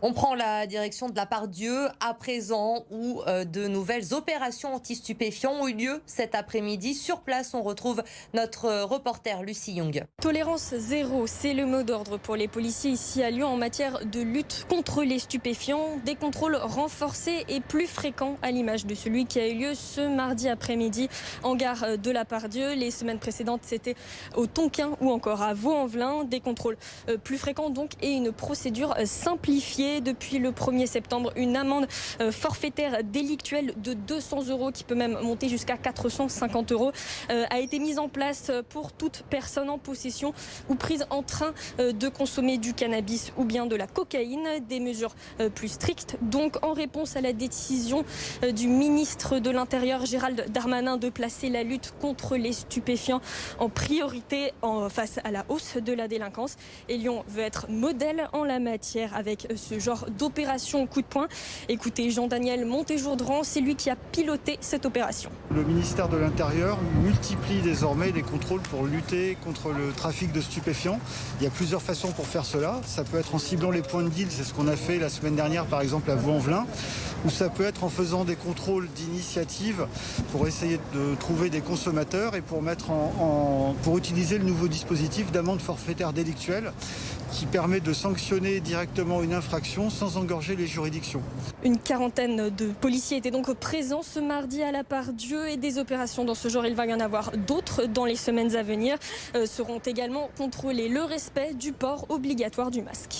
On prend la direction de la Part-Dieu à présent où de nouvelles opérations anti-stupéfiants ont eu lieu cet après-midi. Sur place, on retrouve notre reporter Lucie Young. Tolérance zéro, c'est le mot d'ordre pour les policiers ici à Lyon en matière de lutte contre les stupéfiants. Des contrôles renforcés et plus fréquents à l'image de celui qui a eu lieu ce mardi après-midi en gare de la Part-Dieu. Les semaines précédentes, c'était au Tonkin ou encore à Vaux-en-Velin. Des contrôles plus fréquents donc et une procédure simplifiée. Depuis le 1er septembre, une amende forfaitaire délictuelle de 200 € qui peut même monter jusqu'à 450 € a été mise en place pour toute personne en possession ou prise en train de consommer du cannabis ou bien de la cocaïne. Des mesures plus strictes donc en réponse à la décision du ministre de l'Intérieur Gérald Darmanin de placer la lutte contre les stupéfiants en priorité face à la hausse de la délinquance. Et Lyon veut être modèle en la matière avec ce genre d'opération coup de poing. Écoutez Jean-Daniel Montéjourdran, c'est lui qui a piloté cette opération. Le ministère de l'Intérieur multiplie désormais les contrôles pour lutter contre le trafic de stupéfiants. Il y a plusieurs façons pour faire cela. Ça peut être en ciblant les points de deal, c'est ce qu'on a fait la semaine dernière par exemple à Vaux-en-Velin, ou ça peut être en faisant des contrôles d'initiative pour essayer de trouver des consommateurs et pour pour utiliser le nouveau dispositif d'amende forfaitaire délictuelle qui permet de sanctionner directement une infraction sans engorger les juridictions. Une quarantaine de policiers étaient donc présents ce mardi à la Part-Dieu et des opérations dans ce genre, il va y en avoir d'autres dans les semaines à venir. Seront également contrôlés le respect du port obligatoire du masque.